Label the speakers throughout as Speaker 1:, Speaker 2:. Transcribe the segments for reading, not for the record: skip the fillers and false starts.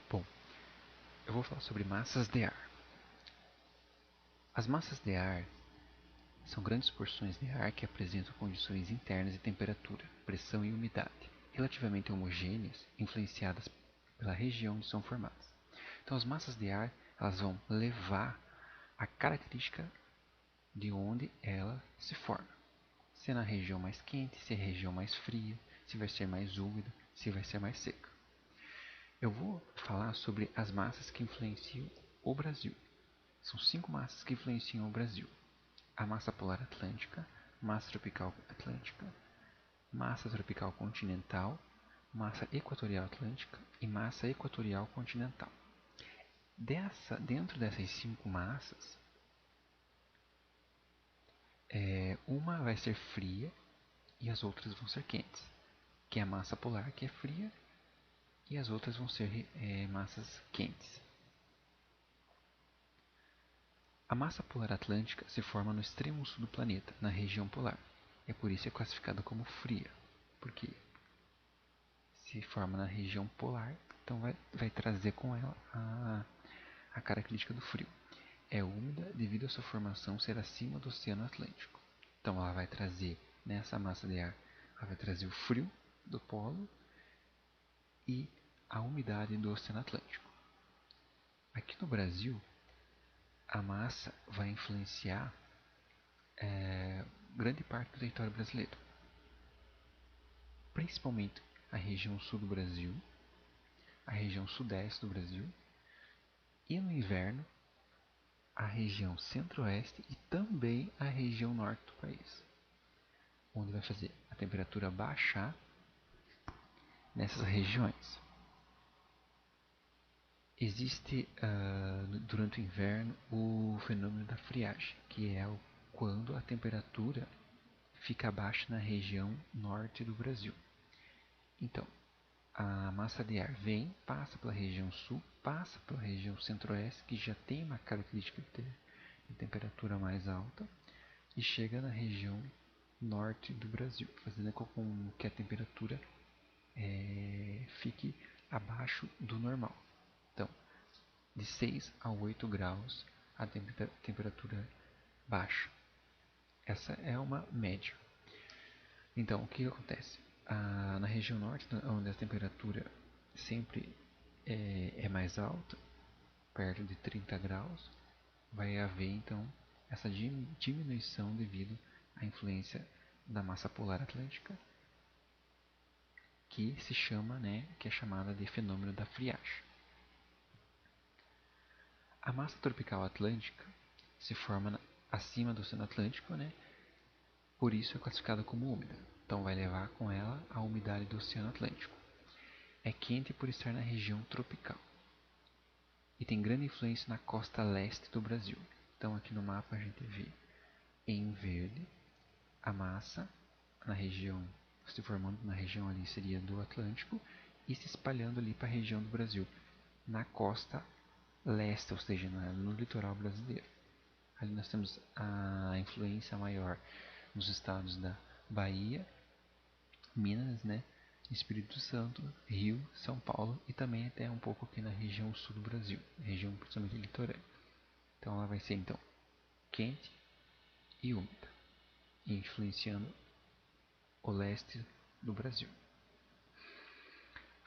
Speaker 1: Bom, eu vou falar sobre massas de ar. As massas de ar são grandes porções de ar que apresentam condições internas de temperatura, pressão e umidade, relativamente homogêneas, influenciadas pela região onde são formadas. Então, as massas de ar elas vão levar a característica de onde ela se forma. Se é na região mais quente, se é região mais fria, se vai ser mais úmida, se vai ser mais seca. Eu vou falar sobre as massas que influenciam o Brasil. São 5 massas que influenciam o Brasil: a massa polar atlântica, massa tropical atlântica, massa tropical continental, massa equatorial atlântica e massa equatorial continental. Dentro dessas 5 massas, uma vai ser fria e as outras vão ser quentes, que é a massa polar que é fria e as outras vão ser massas quentes. A massa polar atlântica se forma no extremo sul do planeta, na região polar. É por isso que é classificada como fria, porque se forma na região polar, então vai trazer com ela a característica do frio. É úmida devido à sua formação ser acima do Oceano Atlântico. Então ela vai trazer, nessa massa de ar, ela vai trazer o frio do polo e a umidade do Oceano Atlântico. Aqui no Brasil, a massa vai influenciar grande parte do território brasileiro, principalmente a região sul do Brasil, a região sudeste do Brasil e no inverno a região centro-oeste e também a região norte do país, onde vai fazer a temperatura baixar nessas regiões. Existe durante o inverno o fenômeno da friagem, que é quando a temperatura fica baixa na região norte do Brasil. Então, a massa de ar vem, passa pela região sul, passa pela região centro-oeste, que já tem uma característica de temperatura mais alta, e chega na região norte do Brasil, fazendo com que a temperatura fique abaixo do normal. Então, de 6 a 8 graus a temperatura baixa. Essa é uma média. Então, o que acontece? Na região norte, onde a temperatura sempre é mais alta, perto de 30 graus, vai haver então essa diminuição devido à influência da massa polar atlântica, que se chama, que é chamada de fenômeno da friagem. A massa tropical atlântica se forma acima do Oceano Atlântico, por isso é classificada como úmida. Então vai levar com ela a umidade do Oceano Atlântico. É quente por estar na região tropical e tem grande influência na costa leste do Brasil. Então aqui no mapa a gente vê em verde a massa na região, se formando na região ali seria do Atlântico e se espalhando ali para a região do Brasil, na costa leste, ou seja, no litoral brasileiro. Ali nós temos a influência maior nos estados da Bahia, Minas, Espírito Santo, Rio, São Paulo e também até um pouco aqui na região sul do Brasil, região principalmente litorânea. Então ela vai ser então quente e úmida, influenciando o leste do Brasil.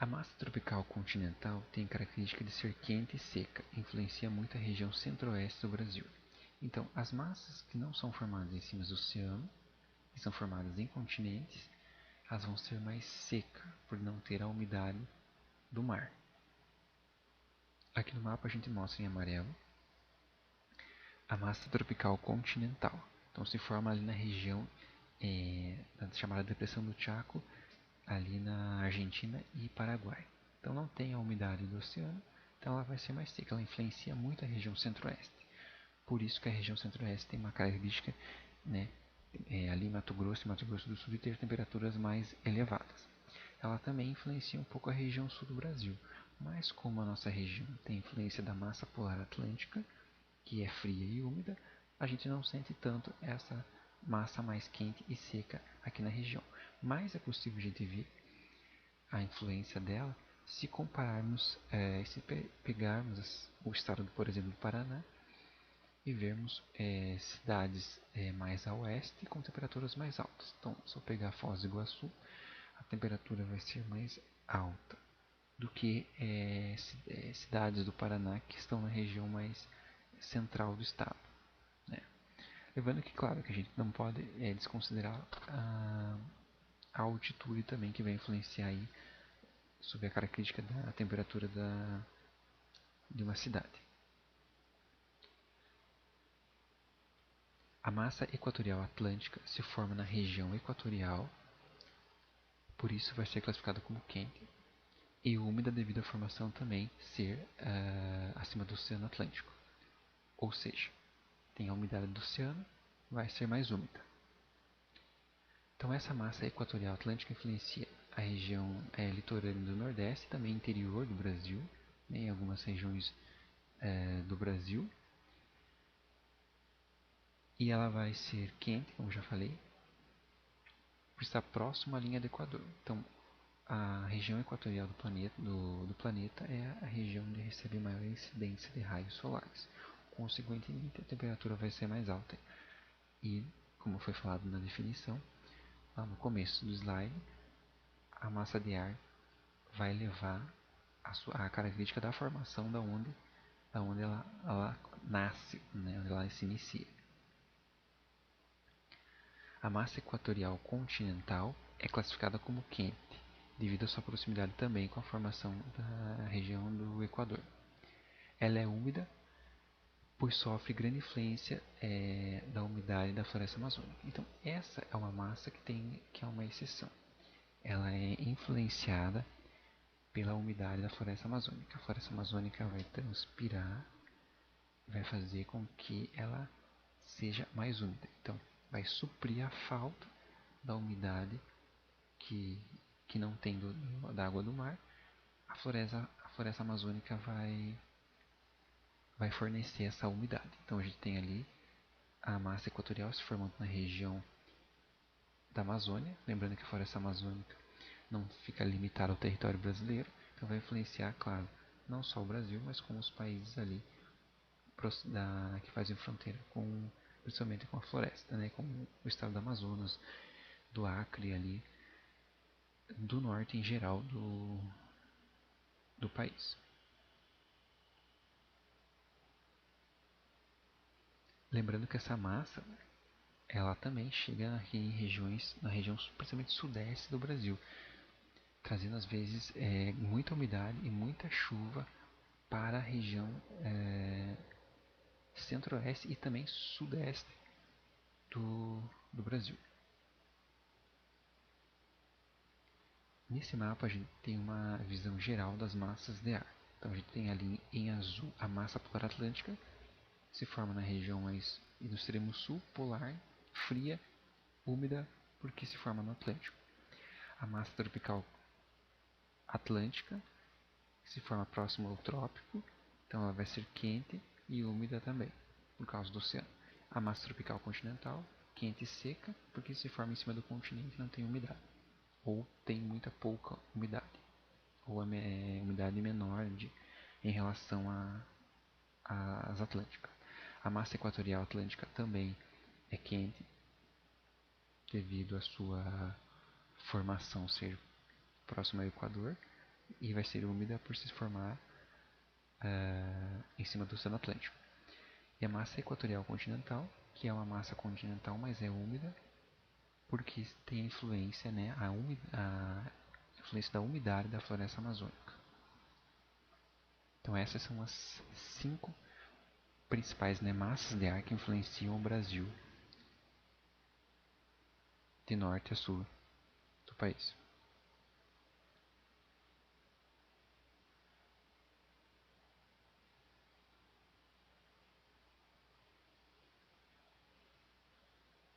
Speaker 1: A massa tropical continental tem a característica de ser quente e seca, influencia muito a região centro-oeste do Brasil. Então, as massas que não são formadas em cima do oceano, que são formadas em continentes, elas vão ser mais secas por não ter a umidade do mar. Aqui no mapa a gente mostra em amarelo a massa tropical continental. Então se forma ali na região chamada Depressão do Chaco, ali na Argentina e Paraguai. Então não tem a umidade do oceano, então ela vai ser mais seca. Ela influencia muito a região centro-oeste. Por isso que a região centro-oeste tem uma característica, ali em Mato Grosso e Mato Grosso do Sul, de ter temperaturas mais elevadas. Ela também influencia um pouco a região sul do Brasil, mas como a nossa região tem influência da massa polar atlântica, que é fria e úmida, a gente não sente tanto essa massa mais quente e seca aqui na região. Mas é possível a gente ver a influência dela Se compararmos, se pegarmos o estado, por exemplo, do Paraná e vermos cidades mais a oeste com temperaturas mais altas. Então, se eu pegar Foz do Iguaçu, a temperatura vai ser mais alta do que cidades do Paraná que estão na região mais central do estado, né? Lembrando que, claro, que a gente não pode desconsiderar a altitude também, que vai influenciar aí sobre a característica da temperatura de uma cidade. A massa equatorial atlântica se forma na região equatorial, por isso vai ser classificada como quente, e úmida devido à formação também ser acima do Oceano Atlântico. Ou seja, tem a umidade do oceano, vai ser mais úmida. Então essa massa equatorial atlântica influencia a região litorânea do Nordeste, também interior do Brasil, né, em algumas regiões do Brasil. E ela vai ser quente, como já falei, por estar próximo à linha do Equador. Então, a região equatorial do planeta é a região onde recebe maior incidência de raios solares. Consequentemente, a temperatura vai ser mais alta. E, como foi falado na definição, lá no começo do slide, a massa de ar vai levar a característica da formação da onde ela nasce, né, onde ela se inicia. A massa equatorial continental é classificada como quente, devido à sua proximidade também com a formação da região do Equador. Ela é úmida, pois sofre grande influência da umidade da floresta amazônica. Então, essa é uma massa que é uma exceção. Ela é influenciada pela umidade da floresta amazônica. A floresta amazônica vai transpirar, vai fazer com que ela seja mais úmida. Então, vai suprir a falta da umidade que não tem da água do mar. A floresta amazônica vai fornecer essa umidade. Então, a gente tem ali a massa equatorial se formando na região da Amazônia. Lembrando que a floresta amazônica não fica limitada ao território brasileiro. Então, vai influenciar, claro, não só o Brasil, mas como os países ali que fazem fronteira principalmente com a floresta, né, como o estado do Amazonas, do Acre ali, do norte em geral do país. Lembrando que essa massa ela também chega aqui na região principalmente sudeste do Brasil, trazendo às vezes muita umidade e muita chuva para a região centro-oeste e também sudeste do Brasil. Nesse mapa a gente tem uma visão geral das massas de ar. Então a gente tem ali em azul a massa polar atlântica, que se forma na região mais no extremo sul, polar, fria, úmida, porque se forma no Atlântico. A massa tropical atlântica, que se forma próximo ao trópico, então ela vai ser quente e úmida também, por causa do oceano. A massa tropical continental, quente e seca, porque se forma em cima do continente e não tem umidade, ou tem muita pouca umidade, ou umidade menor em relação às atlânticas. A massa equatorial atlântica também é quente, devido à sua formação ser próxima ao Equador, e vai ser úmida por se formar em cima do Oceano Atlântico. E a massa equatorial continental, que é uma massa continental, mas é úmida, porque tem a influência, né, a influência da umidade da floresta amazônica. Então essas são as 5 principais, né, massas de ar que influenciam o Brasil de norte a sul do país.